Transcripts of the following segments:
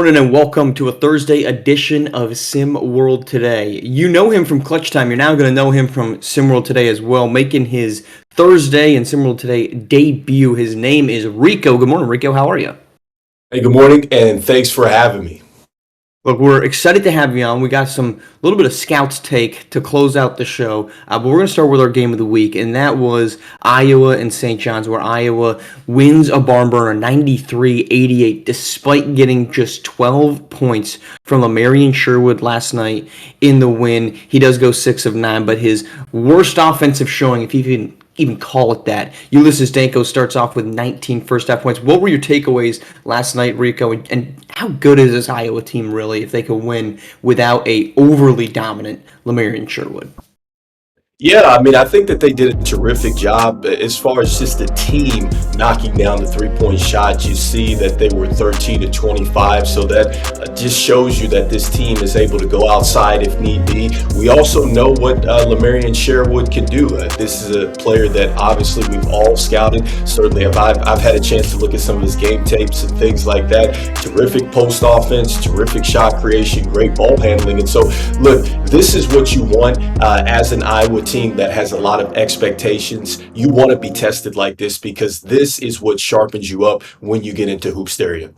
morning and welcome to a Thursday edition of SimWorld Today. You know him from Clutch Time. You're now going to know him from SimWorld Today as well, making his Thursday and SimWorld Today debut. His name is Rico. Good morning, Rico. How are you? Hey, good morning, and thanks for having me. Look, we're excited to have you on. We got some little bit of Scouts take to close out the show, but we're going to start with our game of the week, and that was Iowa and St. John's, where Iowa wins a barn burner 93-88, despite getting just 12 points from Lamarian Sherwood last night in the win. He does go 6 of 9, but his worst offensive showing, if you can even call it that. Ulysses Danko starts off with 19 first half points. What were your takeaways last night, Rico? And how good is this Iowa team really if they could win without a overly dominant Lamarian Sherwood? Yeah, I mean, I think that they did a terrific job as far as just the team knocking down the three-point shot. You see that they were 13 to 25, so that just shows you that this team is able to go outside if need be. We also know what Lamarian Sherwood can do. This is a player that obviously we've all scouted. Certainly, I've had a chance to look at some of his game tapes and things like that. Terrific post offense, terrific shot creation, great ball handling. And so, look, this is what you want as an Iowa team that has a lot of expectations. You want to be tested like this because this is what sharpens you up when you get into hoopsteria.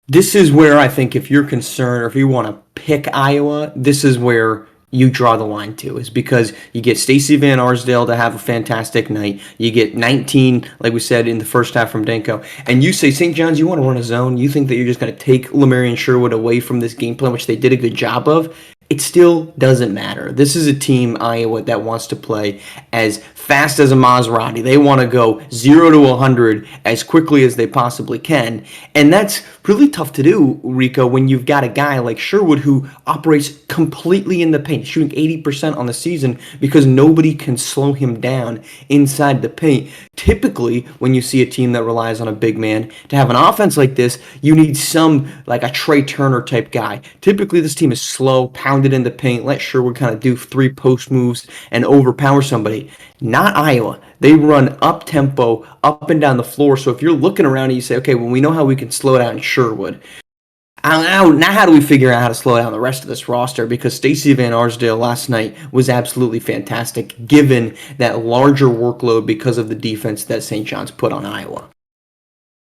This is where I think if you're concerned or if you want to pick Iowa, this is where you draw the line to, is because you get Stacey Van Arsdale to have a fantastic night. You get 19, like we said, in the first half from Danko. And you say, St. John's, you want to run a zone. You think that you're just going to take Lamarian Sherwood away from this game plan, which they did a good job of. It still doesn't matter. This is a team, Iowa, that wants to play as fast as a Maserati. They want to go 0 to 100 as quickly as they possibly can. And that's really tough to do, Rico, when you've got a guy like Sherwood who operates completely in the paint, shooting 80% on the season because nobody can slow him down inside the paint. Typically, when you see a team that relies on a big man to have an offense like this, you need some, like a Trey Turner type guy. Typically, this team is slow, pounded in the paint, let Sherwood kind of do 3 post moves and overpower somebody. Not Iowa. They run up tempo, up and down the floor. So if you're looking around and you say, okay, well, we know how we can slow down Sherwood. Now how do we figure out how to slow down the rest of this roster? Because Stacey Van Arsdale last night was absolutely fantastic, given that larger workload because of the defense that St. John's put on Iowa.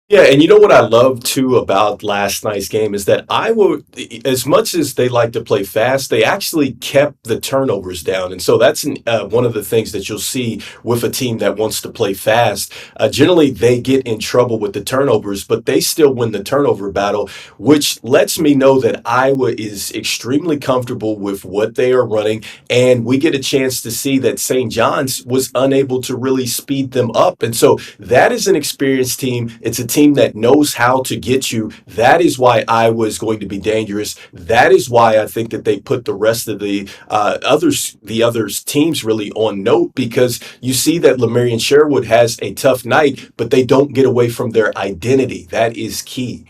Yeah, and you know what I love too about last night's game is that Iowa, as much as they like to play fast, they actually kept the turnovers down. And so that's one of the things that you'll see with a team that wants to play fast. Generally, they get in trouble with the turnovers, but they still win the turnover battle, which lets me know that Iowa is extremely comfortable with what they are running. And we get a chance to see that St. John's was unable to really speed them up. And so that is an experienced team. It's a team that knows how to get you. That is why Iowa is going to be dangerous. That is why I think that they put the rest of the others teams really on note, because you see that Lamarian Sherwood has a tough night, but they don't get away from their identity. That is key.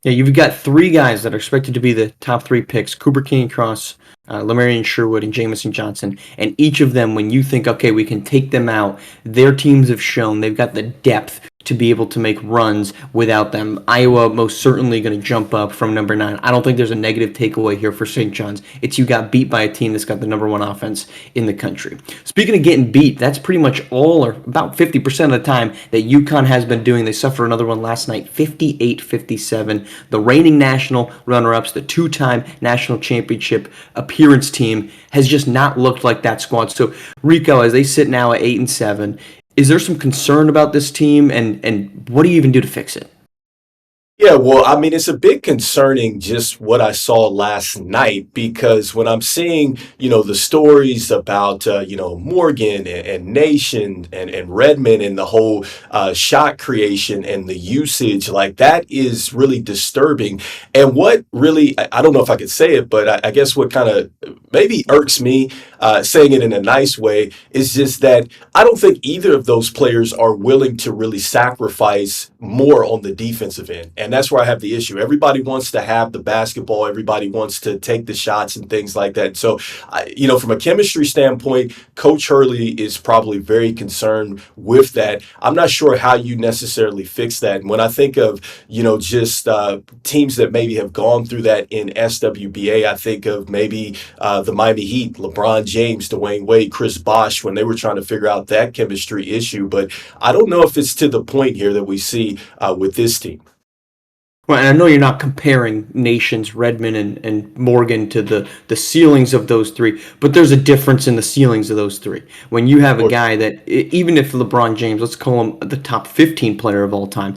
Yeah, you've got 3 guys that are expected to be the top 3 picks: Cooper King Cross, Lamarian Sherwood, and Jamison Johnson. And each of them, when you think, okay, we can take them out, their teams have shown they've got the depth to be able to make runs without them. Iowa most certainly going to jump up from number 9. I don't think there's a negative takeaway here for St. John's. It's you got beat by a team that's got the number 1 offense in the country. Speaking of getting beat, that's pretty much all, or about 50% of the time, that UConn has been doing. They suffered another one last night, 58-57. The reigning national runner-ups, the 2-time national championship appearance team, has just not looked like that squad. So Rico, as they sit now at 8-7, is there some concern about this team, and what do you even do to fix it? Yeah, well, I mean, it's a bit concerning just what I saw last night, because when I'm seeing, the stories about, Morgan and Nation and Redmond and the whole shot creation and the usage, like that is really disturbing. And what really, I don't know if I could say it, but I guess what kind of maybe irks me, saying it in a nice way, is just that I don't think either of those players are willing to really sacrifice more on the defensive end. And that's where I have the issue. Everybody wants to have the basketball. Everybody wants to take the shots and things like that. So, from a chemistry standpoint, Coach Hurley is probably very concerned with that. I'm not sure how you necessarily fix that. And when I think of, just teams that maybe have gone through that in SWBA, I think of maybe the Miami Heat, LeBron James, Dwayne Wade, Chris Bosh, when they were trying to figure out that chemistry issue. But I don't know if it's to the point here that we see with this team. Well, and I know you're not comparing nations, Redmond and Morgan, to the ceilings of those three, but there's a difference in the ceilings of those three. When you have a guy that, even if LeBron James, let's call him the top 15 player of all time,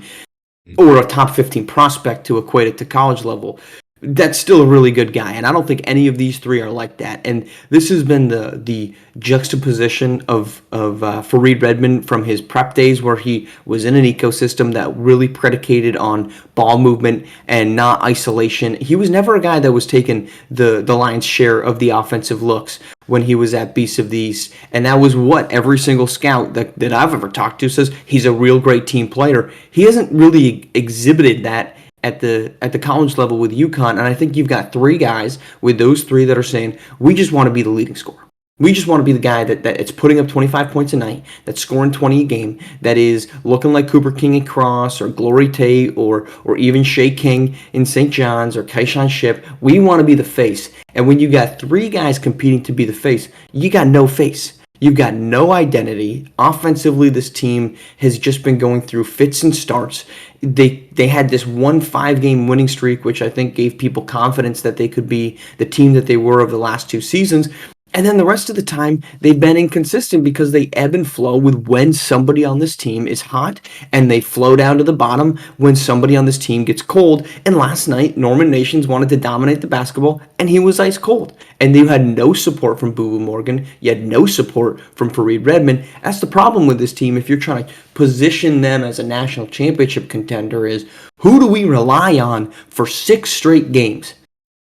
or a top 15 prospect to equate it to college level, that's still a really good guy. And I don't think any of these three are like that. And this has been the juxtaposition of Fareed Redmond from his prep days, where he was in an ecosystem that really predicated on ball movement and not isolation. He was never a guy that was taking the lion's share of the offensive looks when he was at Beast of the East. And that was what every single scout that I've ever talked to says. He's a real great team player. He hasn't really exhibited that at the college level with UConn, and I think you've got three guys with those three that are saying, we just want to be the leading scorer. We just want to be the guy that it's putting up 25 points a night, that's scoring 20 a game, that is looking like Cooper King and Cross, or Glory Tate, or even Shea King in St. John's, or Kaishan Ship. We want to be the face. And when you got three guys competing to be the face, you got no face. You've got no identity. Offensively, this team has just been going through fits and starts. They had this 5-game winning streak, which I think gave people confidence that they could be the team that they were of the last two seasons. And then the rest of the time, they've been inconsistent because they ebb and flow with when somebody on this team is hot, and they flow down to the bottom when somebody on this team gets cold. And last night, Norman Nations wanted to dominate the basketball, and he was ice cold. And you had no support from Boo Boo Morgan. You had no support from Fareed Redmond. That's the problem with this team. If you're trying to position them as a national championship contender, is who do we rely on for 6 straight games?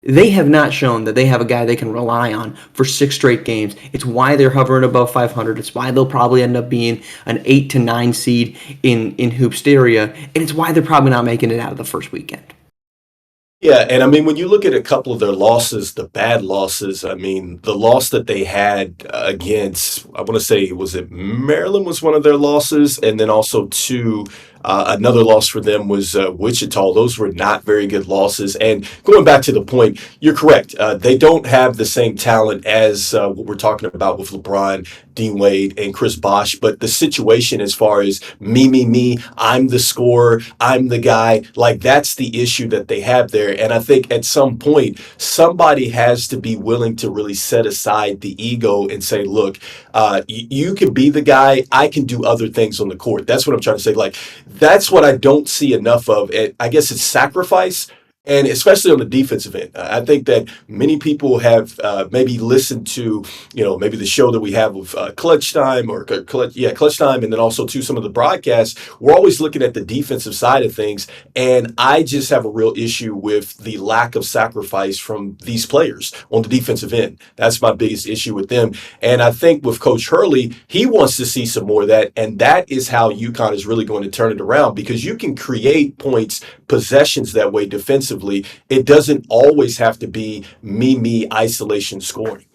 They have not shown that they have a guy they can rely on for 6 straight games. It's why they're hovering above 500. It's why they'll probably end up being an 8 to 9 seed in Hoopsteria, and it's why they're probably not making it out of the first weekend. Yeah, and I mean, when you look at a couple of their losses, the bad losses, I mean, the loss that they had against, I want to say, was it Maryland was one of their losses, and then also another loss for them was Wichita. Those were not very good losses. And going back to the point, you're correct. They don't have the same talent as what we're talking about with LeBron, Dean Wade, and Chris Bosh. But the situation as far as me, I'm the scorer, I'm the guy, like that's the issue that they have there. And I think at some point, somebody has to be willing to really set aside the ego and say, look, you can be the guy. I can do other things on the court. That's what I'm trying to say. Like, that's what I don't see enough of. I guess it's sacrifice, and especially on the defensive end. I think that many people have maybe listened to, maybe the show that we have with Clutch Time Clutch Time, and then also to some of the broadcasts. We're always looking at the defensive side of things, and I just have a real issue with the lack of sacrifice from these players on the defensive end. That's my biggest issue with them. And I think with Coach Hurley, he wants to see some more of that, and that is how UConn is really going to turn it around, because you can create points, possessions that way defensively. It doesn't always have to be me isolation scoring.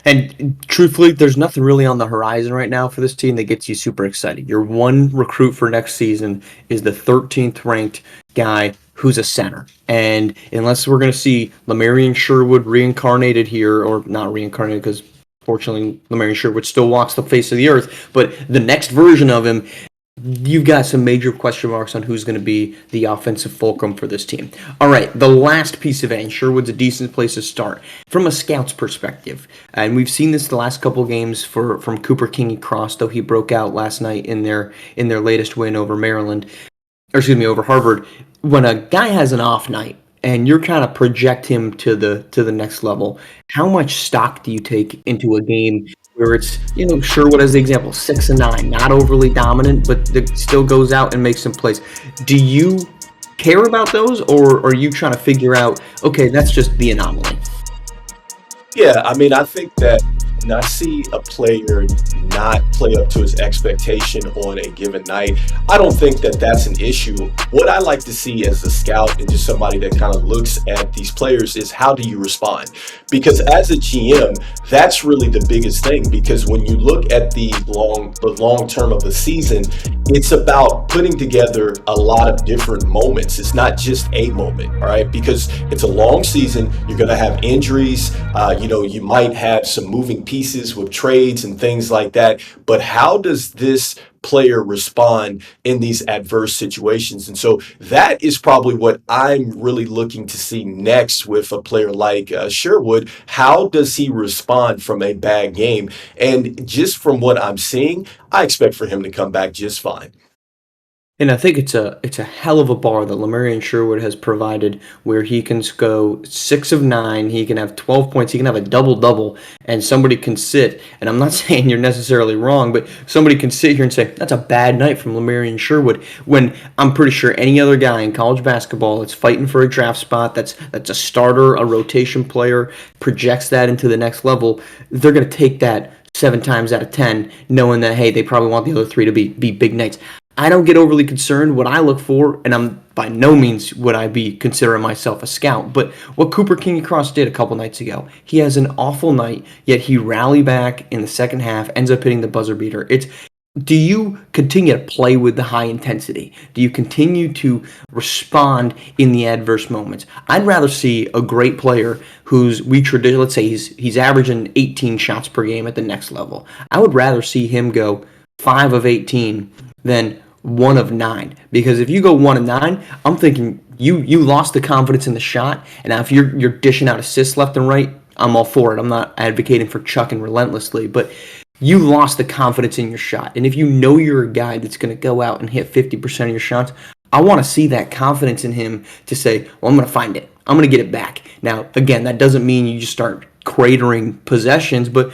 And truthfully, there's nothing really on the horizon right now for this team that gets you super excited. Your one recruit for next season is the 13th ranked guy who's a center. And unless we're going to see Lamarian Sherwood reincarnated here, or not reincarnated because fortunately Lamarian Sherwood still walks the face of the earth, but the next version of him, you've got some major question marks on who's going to be the offensive fulcrum for this team. All right, the last piece of it, and Sherwood's a decent place to start from a scout's perspective. And we've seen this the last couple games from Cooper King and Cross, though he broke out last night in their latest win over over Harvard. When a guy has an off night and you're trying to project him to the next level, how much stock do you take into a game where it's, Sherwood as the example, 6-9, not overly dominant, but still goes out and makes some plays. Do you care about those, or are you trying to figure out, okay, that's just the anomaly? Yeah, I mean, I think that and I see a player not play up to his expectation on a given night, I don't think that that's an issue. What I like to see as a scout and just somebody that kind of looks at these players is how do you respond? Because as a GM, that's really the biggest thing. Because when you look at the long term of the season, it's about putting together a lot of different moments. It's not just a moment, all right? Because it's a long season. You're going to have injuries. You might have some moving pieces with trades and things like that. But how does this player respond in these adverse situations? And so that is probably what I'm really looking to see next with a player like Sherwood. How does he respond from a bad game? And just from what I'm seeing, I expect for him to come back just fine. And I think it's a hell of a bar that Lemarian Sherwood has provided, where he can go 6 of 9, he can have 12 points, he can have a double-double, and somebody can sit, and I'm not saying you're necessarily wrong, but somebody can sit here and say, that's a bad night from Lemarian Sherwood, when I'm pretty sure any other guy in college basketball that's fighting for a draft spot, that's a starter, a rotation player, projects that into the next level, they're going to take that 7 times out of 10, knowing that, hey, they probably want the other 3 to be big nights. I don't get overly concerned. What I look for, and I'm by no means would I be considering myself a scout, but what Cooper King-Cross did a couple nights ago. He has an awful night, yet he rallied back in the second half, ends up hitting the buzzer beater. Do you continue to play with the high intensity? Do you continue to respond in the adverse moments? I'd rather see a great player let's say he's averaging 18 shots per game at the next level. I would rather see him go 5 of 18 than 1 of 9, because if you go 1 of 9, I'm thinking you lost the confidence in the shot. And now if you're dishing out assists left and right, I'm all for it. I'm not advocating for chucking relentlessly, but you lost the confidence in your shot. And if you know you're a guy that's going to go out and hit 50% of your shots, I want to see that confidence in him to say, well, I'm going to find it. I'm going to get it back. Now, again, that doesn't mean you just start cratering possessions, but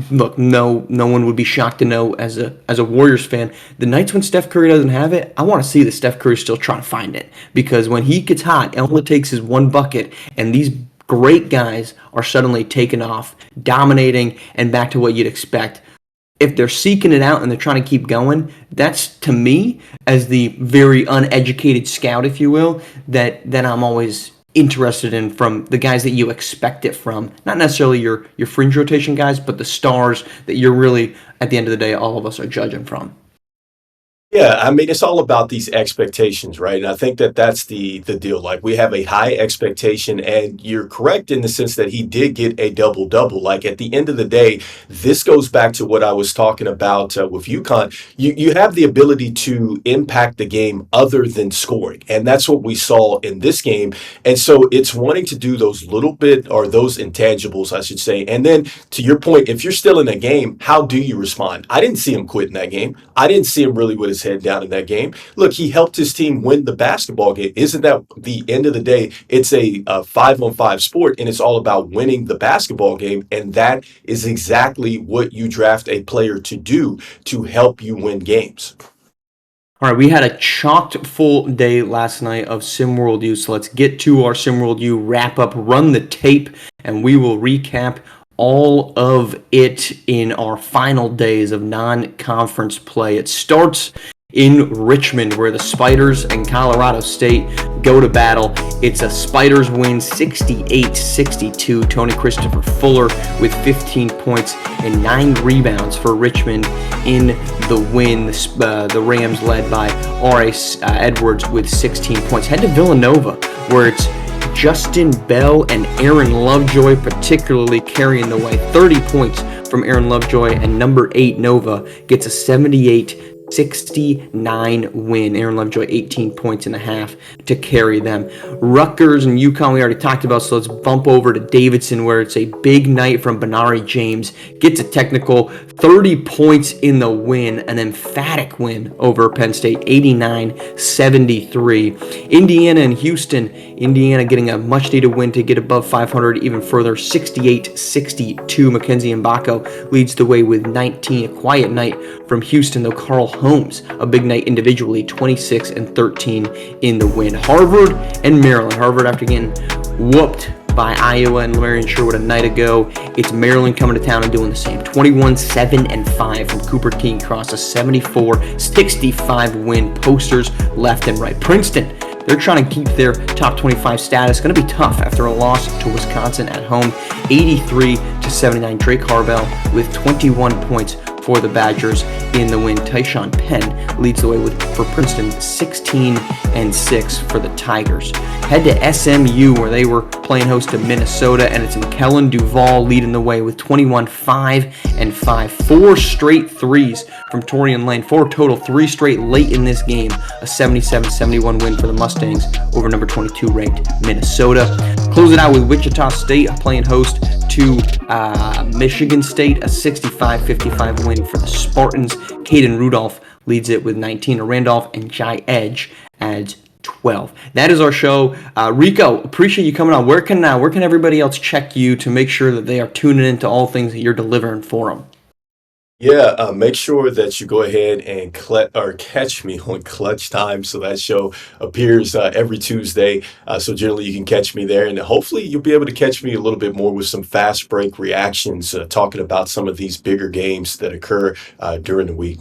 look, no one would be shocked to know as a Warriors fan, the nights when Steph Curry doesn't have it, I want to see that Steph Curry's still trying to find it, because when he gets hot, all it takes is one bucket, and these great guys are suddenly taking off, dominating, and back to what you'd expect. If they're seeking it out and they're trying to keep going, that's, to me, as the very uneducated scout, if you will, that I'm always interested in from the guys that you expect it from. Not necessarily your fringe rotation guys, but the stars that you're really, at the end of the day, all of us are judging from. Yeah, I mean, it's all about these expectations, right? And I think that that's the deal. Like, we have a high expectation, and you're correct in the sense that he did get a double-double. Like, at the end of the day, this goes back to what I was talking about with UConn. You have the ability to impact the game other than scoring, and that's what we saw in this game. And so it's wanting to do those little bit, or those intangibles, I should say. And then, to your point, if you're still in a game, how do you respond? I didn't see him quit in that game. I didn't see him really with his head down in that game. Look, he helped his team win the basketball game. Isn't that the end of the day? It's a 5-on-5 sport, and it's all about winning the basketball game. And that is exactly what you draft a player to do, to help you win games. All right, we had a chocked full day last night of SimWorld U, so let's get to our SimWorld U wrap up, run the tape, and we will recap all of it in our final days of non-conference play. It starts in Richmond, where the Spiders and Colorado State go to battle. It's a Spiders win 68-62. Tony Christopher Fuller with 15 points and 9 rebounds for Richmond in the win. The Rams led by R.A. Edwards with 16 points. Head to Villanova, where it's Justin Bell and Aaron Lovejoy particularly carrying the way. 30 points from Aaron Lovejoy, and number 8 Nova gets a 68-69 win. Aaron Lovejoy 18 points and a half to carry them. Rutgers and UConn we already talked about, so let's bump over to Davidson, where it's a big night from Benari James. Gets a technical, 30 points in the win, an emphatic win over Penn State, 89-73. Indiana and Houston. Indiana getting a much-needed win to get above 500 even further, 68-62. Mackenzie Mbako leads the way with 19. A quiet night from Houston, though. Carl Holmes, a big night individually, 26 and 13 in the win. Harvard and Maryland. Harvard, after getting whooped by Iowa and Marion Sherwood a night ago. It's Maryland coming to town and doing the same. 21-7-5 from Cooper King Cross, a 74-65 win. Posters left and right. Princeton, they're trying to keep their top 25 status. Going to be tough after a loss to Wisconsin at home, 83-79. Drake Harvell with 21 points for the Badgers in the win. Tyshawn Penn leads the way for Princeton, 16-6 for the Tigers. Head to SMU where they were playing host to Minnesota, and it's McKellen Duvall leading the way with 21-5-5. 4 straight threes from Torian Lane. 4 total, 3 straight late in this game. A 77-71 win for the Mustangs over number 22 ranked Minnesota. Close it out with Wichita State playing host to Michigan State, a 65-55 win for the Spartans. Caden Rudolph leads it with 19. Randolph and Jai Edge adds 12. That is our show. Rico, appreciate you coming on. Where can everybody else check you to make sure that they are tuning into all things that you're delivering for them? Yeah, make sure that you go ahead and catch me on Clutch Time. So that show appears every Tuesday. So generally you can catch me there, and hopefully you'll be able to catch me a little bit more with some fast break reactions, talking about some of these bigger games that occur during the week.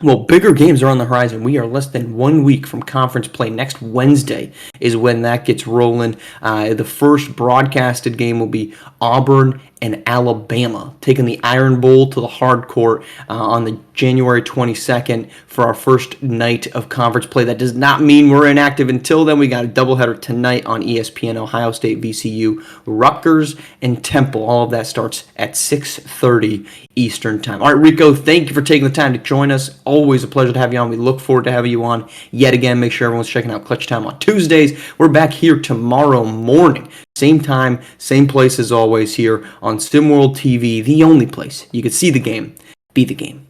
Well, bigger games are on the horizon. We are less than 1 week from conference play. Next Wednesday is when that gets rolling. The first broadcasted game will be Auburn and Alabama, taking the Iron Bowl to the hard court on the January 22nd for our first night of conference play. That does not mean we're inactive until then. We got a doubleheader tonight on ESPN, Ohio State, VCU, Rutgers, and Temple. All of that starts at 6:30 Eastern Time. All right, Rico, thank you for taking the time to join us. Always a pleasure to have you on. We look forward to having you on yet again. Make sure everyone's checking out Clutch Time on Tuesdays. We're back here tomorrow morning. Same time, same place as always here on SimWorld TV, the only place you can see the game, be the game.